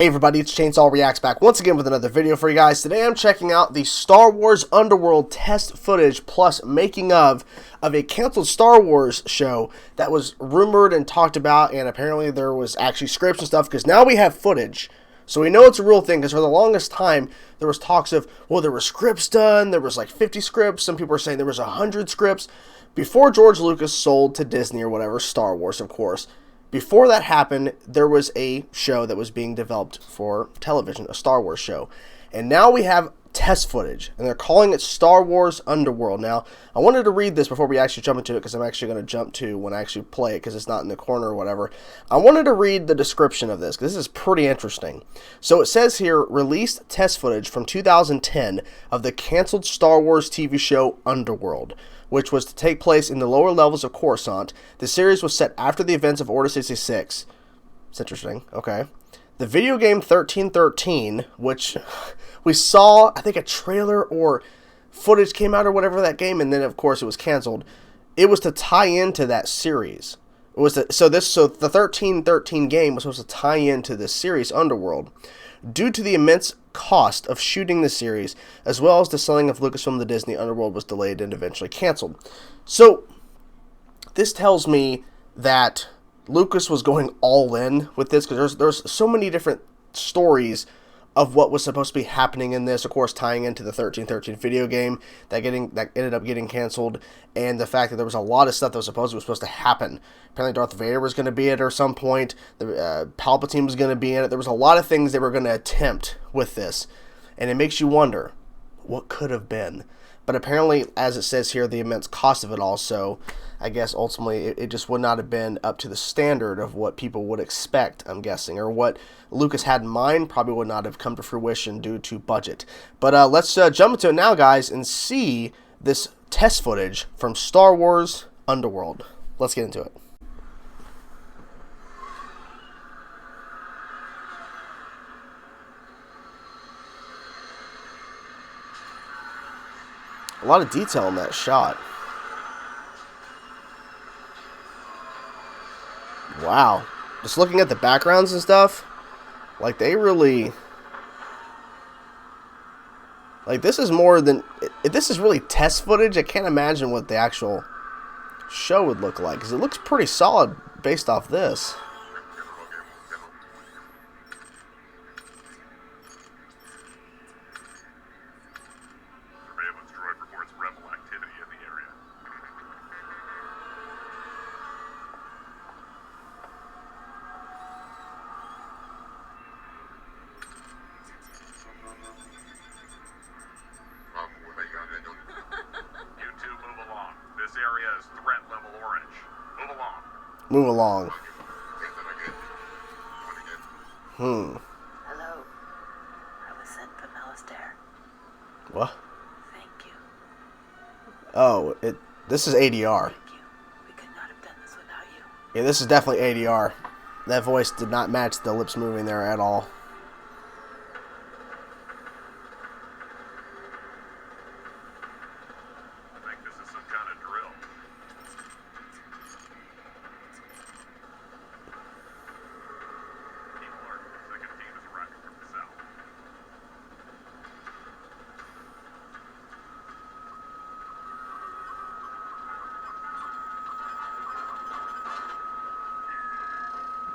Hey everybody, it's Chainsaw Reacts back once again with another video for you guys. Today I'm checking out the Star Wars Underworld test footage plus making of a canceled Star Wars show that was rumored and talked about, and apparently there was actually scripts and stuff, because now we have footage. So we know it's a real thing, because for the longest time there was talks of, well, there were scripts done, there was like 50 scripts, some people are saying there was 100 scripts. Before George Lucas sold to Disney or whatever, Star Wars of course, before that happened, there was a show that was being developed for television, a Star Wars show. And now we have test footage, and they're calling it Star Wars Underworld. Now, I wanted to read this before we actually jump into it, because I'm actually going to jump to when I actually play it, because it's not in the corner or whatever. I wanted to read the description of this, because this is pretty interesting. So it says here, released test footage from 2010 of the canceled Star Wars TV show Underworld, which was to take place in the lower levels of Coruscant. The series was set after the events of Order 66. It's interesting. Okay. The video game 1313, which we saw, I think a trailer or footage came out or whatever that game, and then of course it was canceled. It was to tie into that series. It was so the 1313 game was supposed to tie into this series Underworld. Due to the immense cost of shooting the series, as well as the selling of Lucasfilm to Disney, Underworld was delayed and eventually canceled. So, this tells me that Lucas was going all in with this, because there's so many different stories of what was supposed to be happening in this, of course tying into the 1313 video game that ended up getting canceled, and the fact that there was a lot of stuff that was supposed to happen. Apparently Darth Vader was going to be in it at some point, Palpatine was going to be in it. There was a lot of things they were going to attempt with this, and it makes you wonder what could have been. But apparently, as it says here, the immense cost of it also, I guess ultimately it just would not have been up to the standard of what people would expect, I'm guessing, or what Lucas had in mind probably would not have come to fruition due to budget. But let's jump into it now, guys, and see this test footage from Star Wars Underworld. Let's get into it. A lot of detail in that shot. Wow. Just looking at the backgrounds and stuff, like they really... Like this is more than... If this is really test footage, I can't imagine what the actual show would look like, because it looks pretty solid based off this. Move along. Hello. I was sent from Alistair. What? Thank you. Oh, this is ADR. Thank you. We could not have done this without you. Yeah, this is definitely ADR. That voice did not match the lips moving there at all. I think this is some kind of drill. Second team is arriving from the south.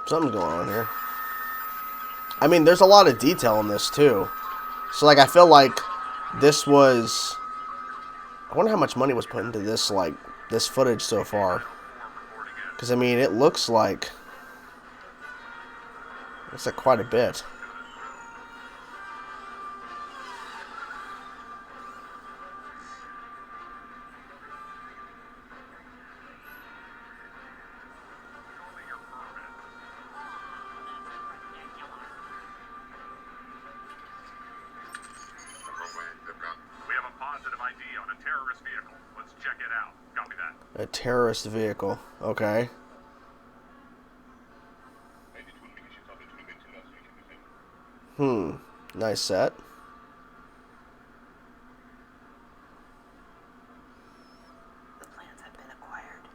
Something's going on here. I mean, there's a lot of detail in this too. So like, I feel like this was... I wonder how much money was put into this, like, this footage so far. Because, I mean, it looks like quite a bit. We have a positive ID on a terrorist vehicle. Let's check it out. Copy that. A terrorist vehicle. Okay. Nice set. The plans have been acquired.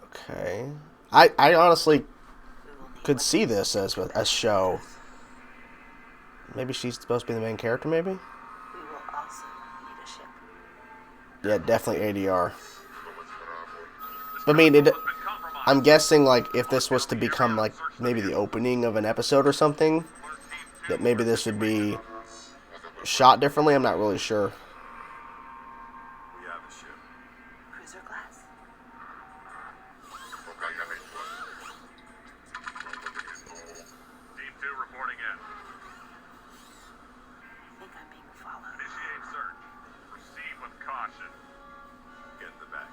Okay. I honestly could see this as a show. Maybe she's supposed to be the main character, maybe? We will also need a ship. Yeah, definitely ADR. But I mean, I'm guessing, like, if this was to become, like, maybe the opening of an episode or something, that maybe this would be shot differently. I'm not really sure. We have a ship. Cruiser class. Team 2 reporting in. I think I'm being followed. Initiate search. Proceed with caution. Get in the back.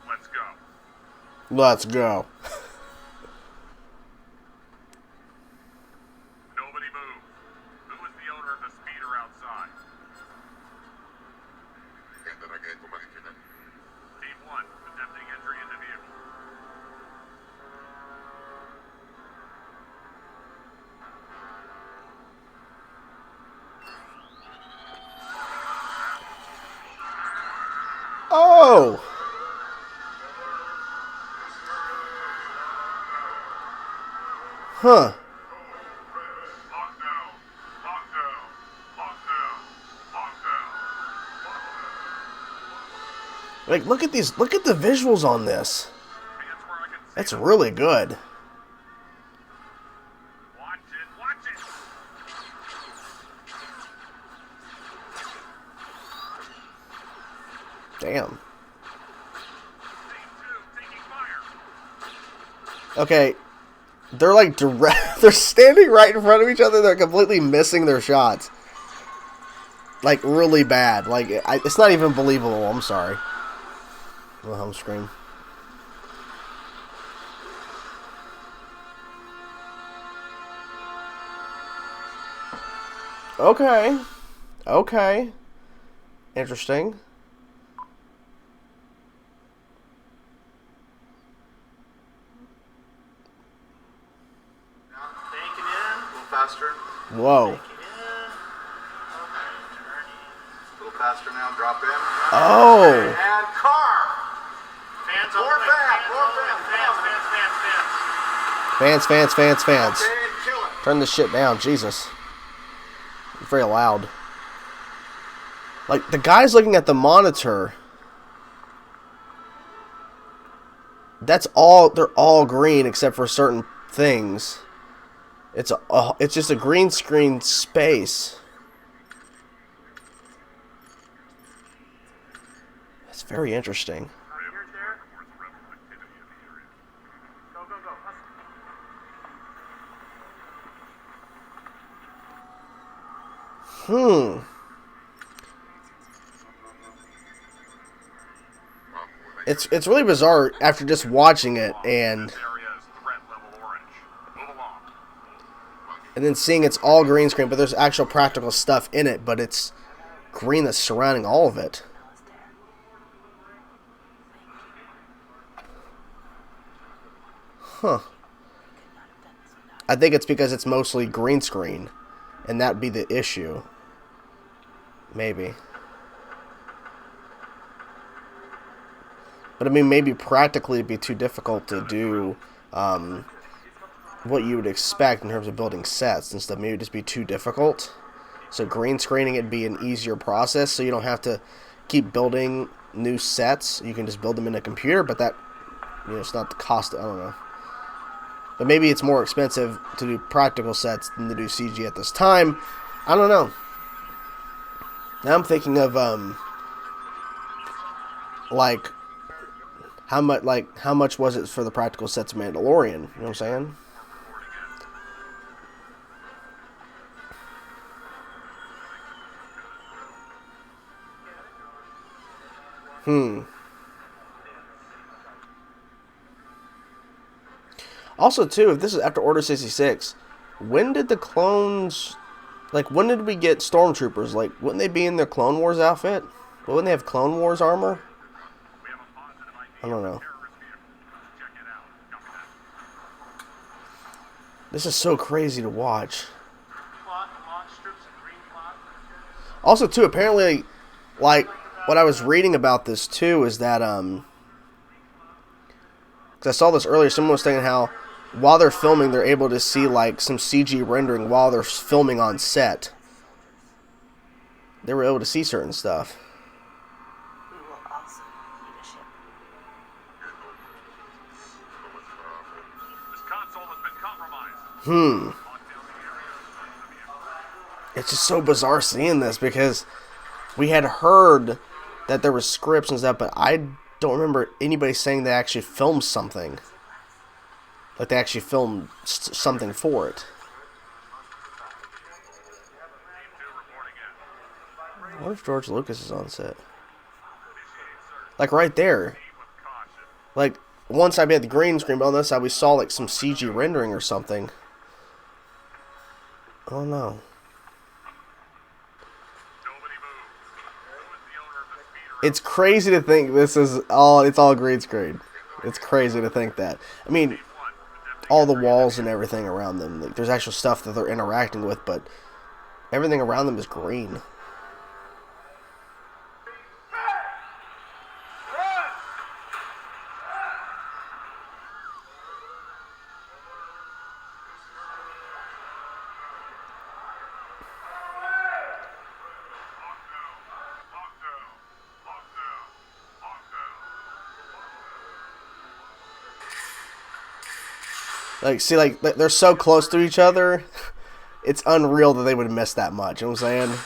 Let's go. Let's go. Nobody move. Who is the owner of the speeder outside? Team 1, attempting entry into vehicle. Oh! Huh. Lockdown. Lockdown. Lockdown. Lockdown. Like, look at these. Look at the visuals on this. Hands where I can see That's them. really good. Watch it. Watch it. Damn. Team 2 taking fire. Okay. They're like direct. They're standing right in front of each other. They're completely missing their shots. Like, really bad. Like, it's not even believable. I'm sorry. The home screen. Okay. Okay. Interesting. Banking in, a little faster. Whoa. Banking in. Okay, turning. A little faster now, drop in. Oh. And car. Fans More open. fans, Fans more open. fans, Fans. Fans. Okay, kill it. Turn this shit down. Jesus. It's very loud. Like, the guy's looking at the monitor. That's all. They're all green except for certain things. It's just a green screen space. That's very interesting. Reports rebel activity in the area. Go, go, go. It's really bizarre after just watching it and This area is threat level orange. Move along. and then seeing it's all green screen, but there's actual practical stuff in it, but it's green that's surrounding all of it. Huh. I think it's because it's mostly green screen, and that'd be the issue. Maybe. But I mean, maybe practically it'd be too difficult to do what you would expect in terms of building sets and stuff. Maybe it'd just be too difficult. So green screening it'd be an easier process, so you don't have to keep building new sets. You can just build them in a computer, but that, you know, it's not the cost. I don't know. But maybe it's more expensive to do practical sets than to do CG at this time. I don't know. Now I'm thinking of like how much was it for the practical sets of Mandalorian? You know what I'm saying? Also, too, if this is after Order 66, when did the clones, like, when did we get Stormtroopers? Like, wouldn't they be in their Clone Wars outfit? Wouldn't they have Clone Wars armor? We have a positive ID I don't know. on a terrorist vehicle. Check it out. Copy that. This is so crazy to watch. Plot, launch strips, and green plot. Also, too, apparently, like, what I was reading about this, too, is that, because I saw this earlier, someone was saying how while they're filming, they're able to see like some CG rendering while they're filming on set. They were able to see certain stuff. We will also need a ship. This console has been compromised. It's just so bizarre seeing this because we had heard that there was scripts and stuff, but I don't remember anybody saying they actually filmed something. Like they actually filmed something for it. I wonder if George Lucas is on set. Like right there. Like one side we had the green screen, but on the other side we saw like some CG rendering or something. Oh no. It's crazy to think this is all, it's all green screen. It's crazy to think that. I mean, all the walls and everything around them, like, there's actual stuff that they're interacting with, but everything around them is green. Like, see, like, they're so close to each other, it's unreal that they would miss that much. You know what I'm saying?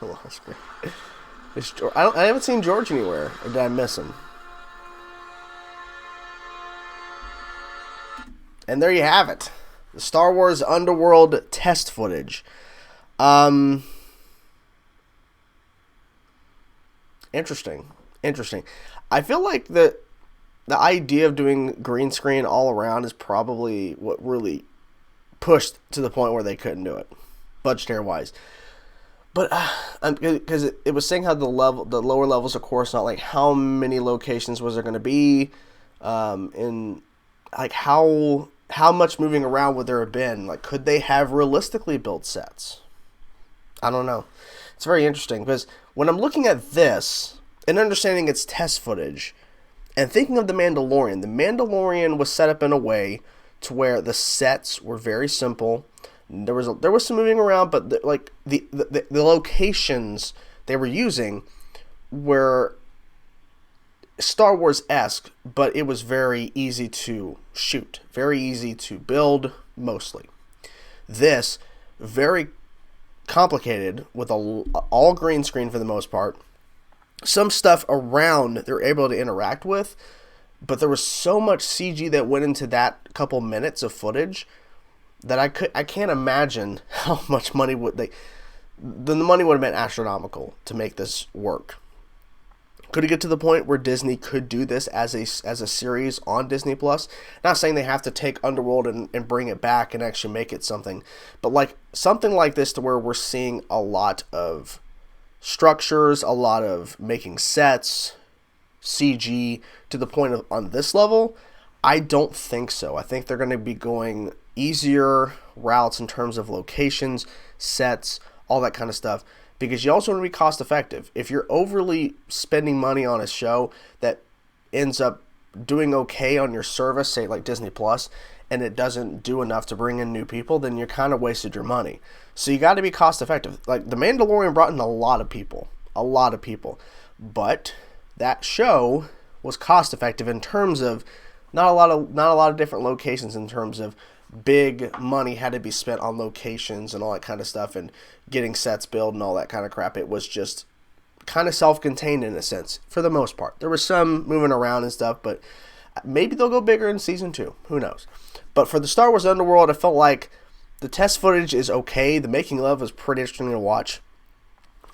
Oh, that's great. I haven't seen George anywhere. Or did I miss him? And there you have it. The Star Wars Underworld test footage. Interesting. I feel like the idea of doing green screen all around is probably what really pushed to the point where they couldn't do it, budgetary wise. But because it was saying how the lower levels, of course, not like how many locations was there going to be, and like how much moving around would there have been? Like, could they have realistically built sets? I don't know. It's very interesting because when I'm looking at this and understanding its test footage and thinking of the Mandalorian was set up in a way to where the sets were very simple. There was some moving around, but the locations they were using were Star Wars-esque, but it was very easy to shoot, very easy to build, mostly. This, very complicated, with all green screen for the most part. Some stuff around they're able to interact with, but there was so much CG that went into that couple minutes of footage that I can't imagine how much money the money would have been astronomical to make this work. Could it get to the point where Disney could do this as a series on Disney Plus? Not saying they have to take Underworld and bring it back and actually make it something, but like something like this to where we're seeing a lot of structures, a lot of making sets, CG to the point of on this level. I don't think so. I think they're going to be going easier routes in terms of locations, sets, all that kind of stuff, because you also want to be cost effective. If you're overly spending money on a show that ends up doing okay on your service, say like Disney Plus, and it doesn't do enough to bring in new people, then you kind of wasted your money. So you got to be cost effective. Like The Mandalorian brought in a lot of people, but that show was cost effective in terms of not a lot of different locations, in terms of big money had to be spent on locations and all that kind of stuff and getting sets built and all that kind of crap. It was just kind of self-contained in a sense for the most part. There was some moving around and stuff, but maybe they'll go bigger in season 2. Who knows? But for the Star Wars Underworld, I felt like the test footage is okay. The making of was pretty interesting to watch.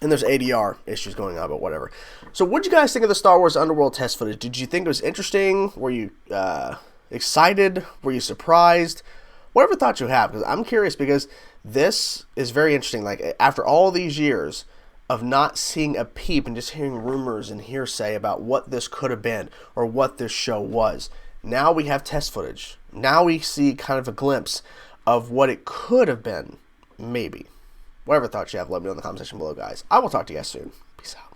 And there's ADR issues going on, but whatever. So what did you guys think of the Star Wars Underworld test footage? Did you think it was interesting? Were you excited? Were you surprised? Whatever thoughts you have, because I'm curious, because this is very interesting. Like, after all these years of not seeing a peep and just hearing rumors and hearsay about what this could have been or what this show was. Now we have test footage. Now we see kind of a glimpse of what it could have been, maybe. Whatever thoughts you have, let me know in the comment section below, guys. I will talk to you guys soon. Peace out.